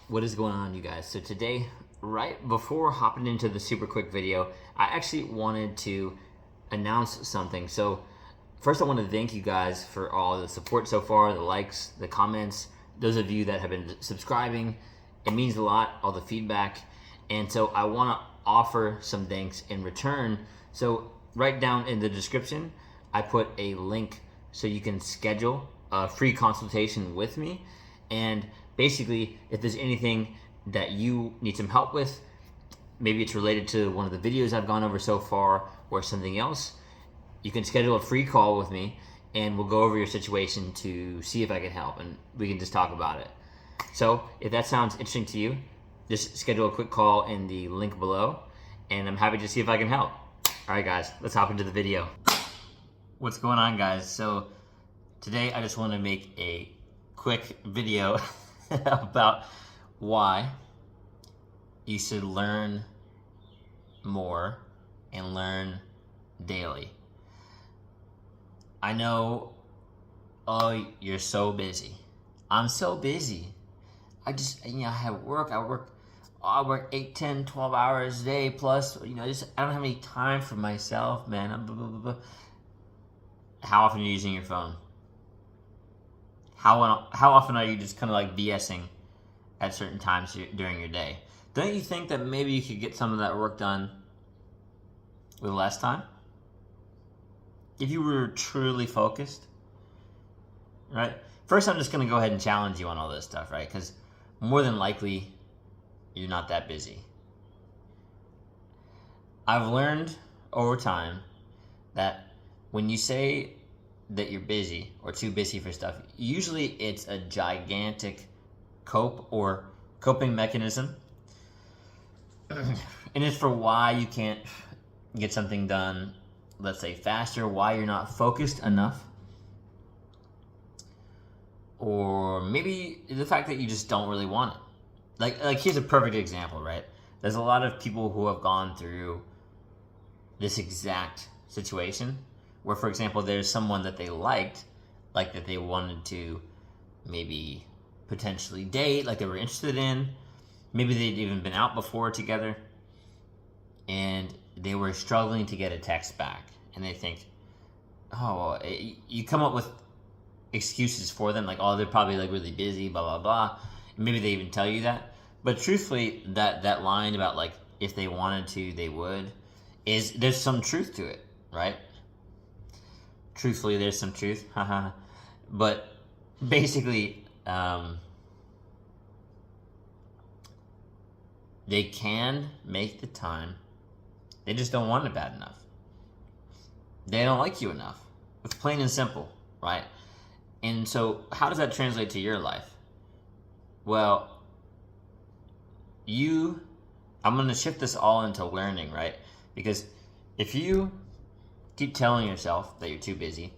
What is going on, you guys? So today, right before hopping into the super quick video, I actually wanted to announce something. So first I want to thank you guys for all the support so far, the likes, the comments, those of you that have been subscribing. It means a lot, all the feedback. And so I want to offer some thanks in return. So right down in the description, I put a link so you can schedule a free consultation with me. And basically, if there's anything that you need some help with, maybe it's related to one of the videos I've gone over so far or something else, you can schedule a free call with me and we'll go over your situation to see if I can help, and we can just talk about it. So if that sounds interesting to you, just schedule a quick call in the link below, and I'm happy to see if I can help. All right, guys, let's hop into the video. What's going on, guys? So today I just want to make a quick video about why you should learn more and learn daily. I know, oh, you're so busy. I'm so busy. I have work. I work 8, 10, 12 hours a day plus, I don't have any time for myself, man. Blah, blah, blah, blah. How often are you using your phone? How often are you just kind of like BSing at certain times during your day? Don't you think that maybe you could get some of that work done with less time? If you were truly focused, right? First, I'm just going to go ahead and challenge you on all this stuff, right? Because more than likely, you're not that busy. I've learned over time that when you say that you're busy or too busy for stuff, usually it's a gigantic coping mechanism. And it's for why you can't get something done, let's say faster, why you're not focused enough. Or maybe the fact that you just don't really want it. Like here's a perfect example, right? There's a lot of people who have gone through this exact situation where, for example, there's someone that they liked, like that they wanted to maybe potentially date, like they were interested in. Maybe they'd even been out before together, and they were struggling to get a text back. And they think, oh, you come up with excuses for them, like, oh, they're probably like really busy, blah, blah, blah. And maybe they even tell you that. But truthfully, that line about like, if they wanted to, they would, there's some truth to it, right? Truthfully, there's some truth. But basically, they can make the time. They just don't want it bad enough. They don't like you enough. It's plain and simple, right? And so how does that translate to your life? Well, I'm going to shift this all into learning, right? Because if you keep telling yourself that you're too busy,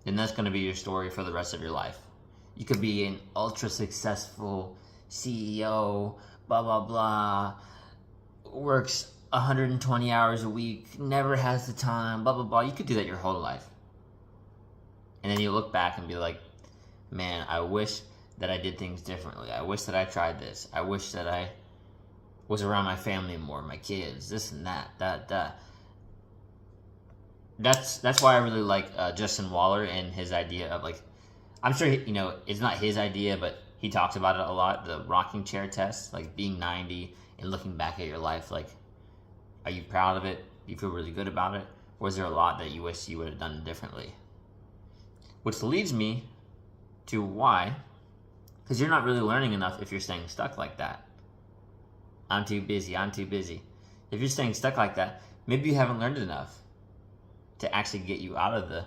then that's going to be your story for the rest of your life. You could be an ultra successful CEO, blah, blah, blah, works 120 hours a week, never has the time, blah, blah, blah. You could do that your whole life. And then you look back and be like, man, I wish that I did things differently. I wish that I tried this. I wish that I was around my family more, my kids, this and that. That's why I really like Justin Waller and his idea of, like, I'm sure it's not his idea, but he talks about it a lot, the rocking chair test, like being 90 and looking back at your life, like, are you proud of it? Do you feel really good about it? Or is there a lot that you wish you would have done differently? Which leads me to why, because you're not really learning enough if you're staying stuck like that. I'm too busy. If you're staying stuck like that, maybe you haven't learned enough to actually get you out of the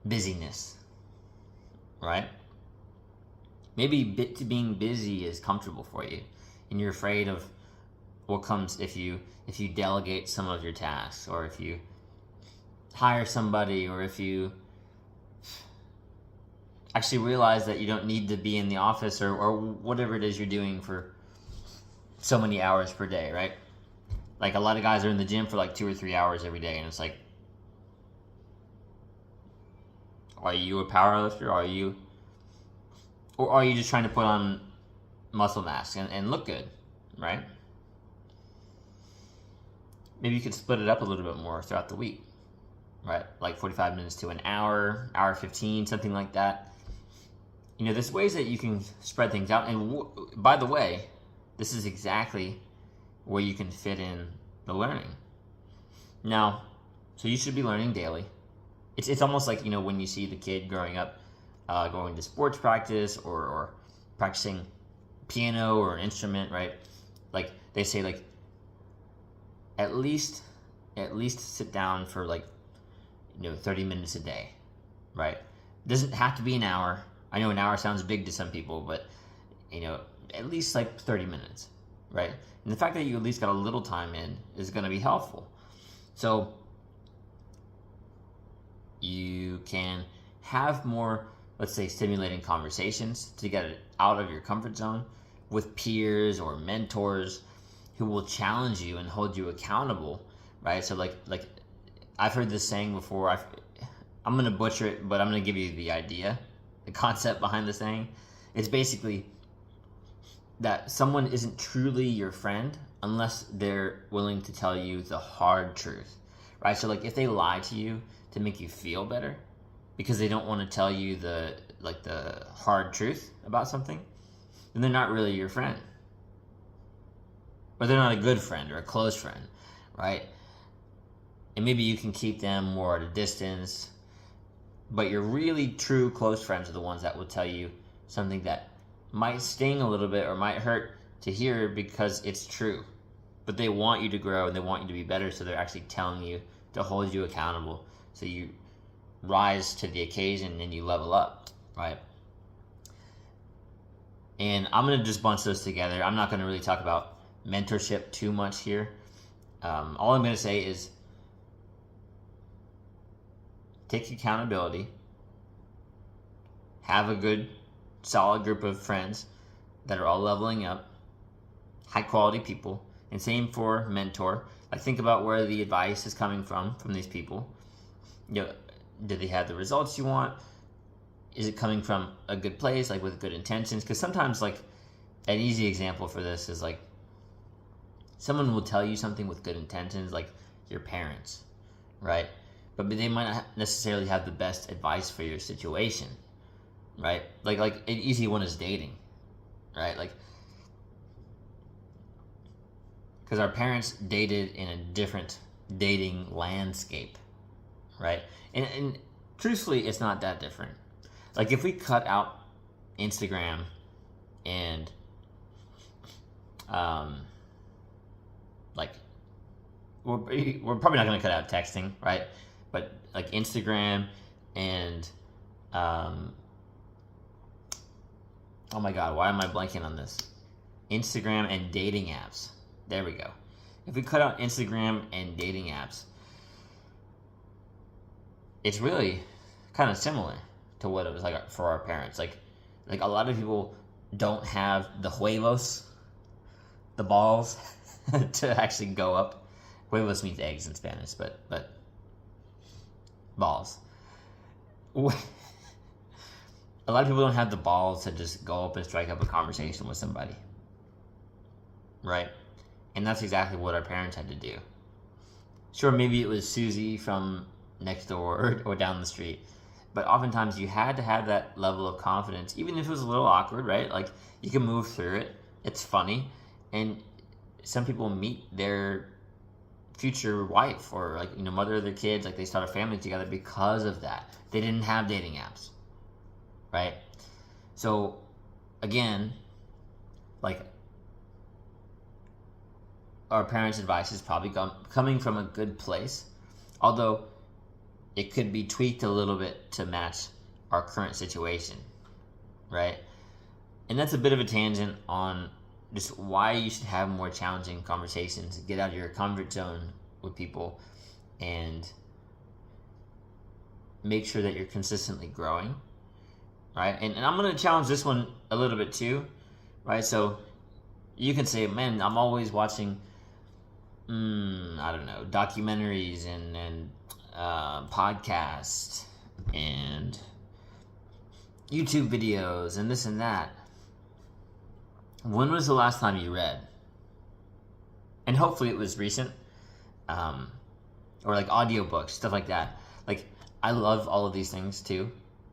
busyness, right? Maybe being busy is comfortable for you, and you're afraid of what comes if you delegate some of your tasks, or if you hire somebody, or if you actually realize that you don't need to be in the office or whatever it is you're doing for so many hours per day, right? Like, a lot of guys are in the gym for like 2 or 3 hours every day, and it's like, are you a powerlifter? Or are you just trying to put on muscle mass and look good, right? Maybe you could split it up a little bit more throughout the week, right? Like 45 minutes to an hour 15, something like that. You know, there's ways that you can spread things out. And by the way, this is exactly where you can fit in the learning. Now, so you should be learning daily. It's almost like, you know, when you see the kid growing up, going to sports practice or practicing piano or an instrument, right? Like they say, like at least sit down for like, you know, 30 minutes a day, right? It doesn't have to be an hour. I know an hour sounds big to some people, but you know, at least like 30 minutes, right? And the fact that you at least got a little time in is going to be helpful. So you can have more, let's say, stimulating conversations to get it out of your comfort zone with peers or mentors who will challenge you and hold you accountable, right? So like I've heard this saying before. I'm going to butcher it, but I'm going to give you the idea, the concept behind the saying. It's basically that someone isn't truly your friend unless they're willing to tell you the hard truth, right? So like if they lie to you to make you feel better because they don't want to tell you the hard truth about something, then they're not really your friend. Or they're not a good friend or a close friend, right? And maybe you can keep them more at a distance, but your really true close friends are the ones that will tell you something that might sting a little bit or might hurt to hear because it's true. But they want you to grow and they want you to be better, so they're actually telling you to hold you accountable. So you rise to the occasion and you level up, right? And I'm going to just bunch those together. I'm not going to really talk about mentorship too much here. All I'm going to say is take accountability, have a good, solid group of friends that are all leveling up, high quality people, and same for mentor. Like think about where the advice is coming from these people. You know, do they have the results you want? Is it coming from a good place, like with good intentions? Because sometimes, like, an easy example for this is like someone will tell you something with good intentions, like your parents, right? But they might not necessarily have the best advice for your situation, right? Like an easy one is dating, right? Like, because our parents dated in a different dating landscape, right? And truthfully, it's not that different. Like if we cut out Instagram and like we're probably not going to cut out texting, right? But like Instagram and oh my god, why am I blanking on this? Instagram and dating apps. There we go. If we cut out Instagram and dating apps, it's really kind of similar to what it was like for our parents. Like a lot of people don't have the huevos, the balls, to actually go up. Huevos means eggs in Spanish, but balls. A lot of people don't have the balls to just go up and strike up a conversation with somebody, right? And that's exactly what our parents had to do. Sure, maybe it was Susie from next door or down the street, but oftentimes you had to have that level of confidence, even if it was a little awkward, right? Like you can move through it. It's funny. And some people meet their future wife or like, you know, mother of their kids, like they start a family together because of that. They didn't have dating apps, right? So again, like our parents' advice is probably coming from a good place, although it could be tweaked a little bit to match our current situation, right? And that's a bit of a tangent on just why you should have more challenging conversations, get out of your comfort zone with people, and make sure that you're consistently growing, right? And I'm going to challenge this one a little bit too, right? So you can say, man, I'm always watching, I don't know, documentaries and podcasts and YouTube videos and this and that. when was the last time you read? And hopefully it was recent, or like audiobooks, stuff like that. Like, I love all of these things too.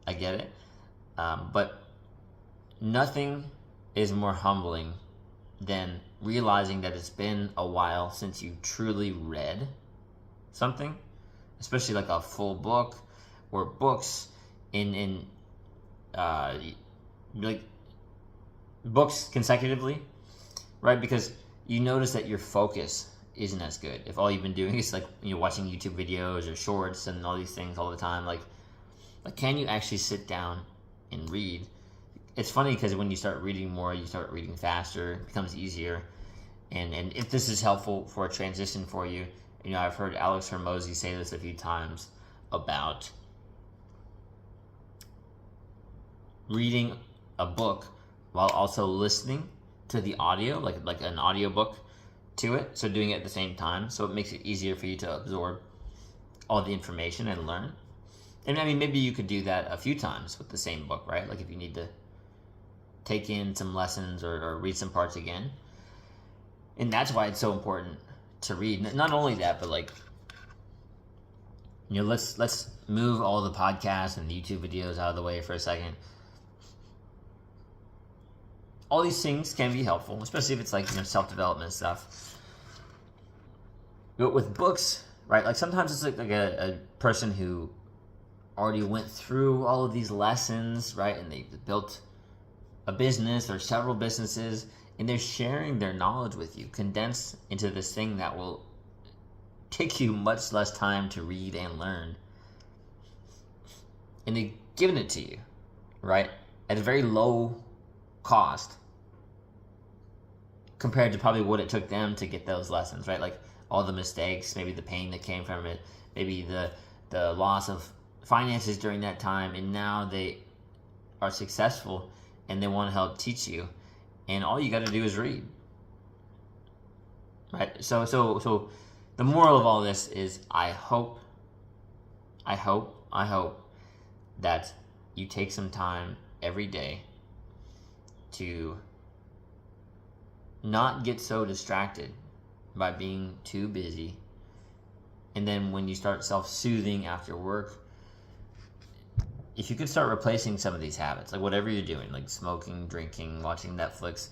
I get it. But nothing is more humbling than realizing that it's been a while since you truly read something, especially like a full book or books in like books consecutively, right? Because you notice that your focus isn't as good if all you've been doing is like, you know, watching YouTube videos or shorts and all these things all the time. Like can you actually sit down and read? It's funny because when you start reading more, you start reading faster, it becomes easier. And if this is helpful for a transition for you, you know, I've heard Alex Hormozy say this a few times about reading a book while also listening to the audio, like an audiobook to it. So doing it at the same time. So it makes it easier for you to absorb all the information and learn. And I mean, maybe you could do that a few times with the same book, right? Like if you need to take in some lessons or read some parts again. And that's why it's so important to read. Not only that, but like, you know, let's move all the podcasts and the YouTube videos out of the way for a second. All these things can be helpful, especially if it's like, you know, self-development stuff. But with books, right, like sometimes it's like a person who already went through all of these lessons, right, and they built a business or several businesses, and they're sharing their knowledge with you, condensed into this thing that will take you much less time to read and learn. And they've given it to you, right, at a very low cost compared to probably what it took them to get those lessons, right? Like all the mistakes, maybe the pain that came from it, maybe the loss of finances during that time, and now they are successful and they want to help teach you, and all you got to do is read, right? So the moral of all this is I hope that you take some time every day to not get so distracted by being too busy. And then when you start self-soothing after work, if you could start replacing some of these habits, like whatever you're doing, like smoking, drinking, watching Netflix,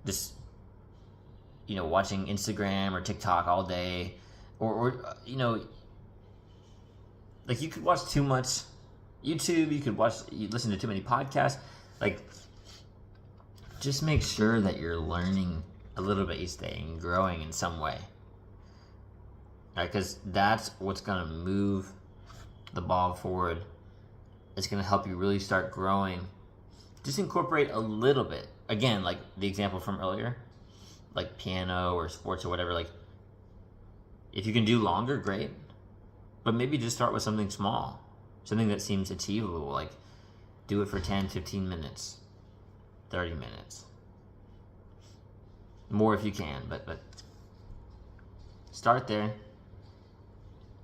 just, you know, watching Instagram or TikTok all day, or you know, like you could watch too much YouTube, you listen to too many podcasts, like just make sure that you're learning a little bit each day and growing in some way, right? Because that's what's going to move the ball forward. It's going to help you really start growing. Just incorporate a little bit. Again, like the example from earlier, like piano or sports or whatever, like if you can do longer, great. But maybe just start with something small, something that seems achievable, like do it for 10, 15 minutes, 30 minutes. More if you can, but start there.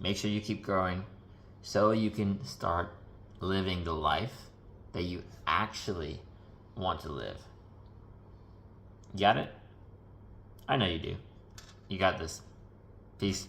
Make sure you keep growing so you can start living the life that you actually want to live. Got it? I know you do. You got this. Peace.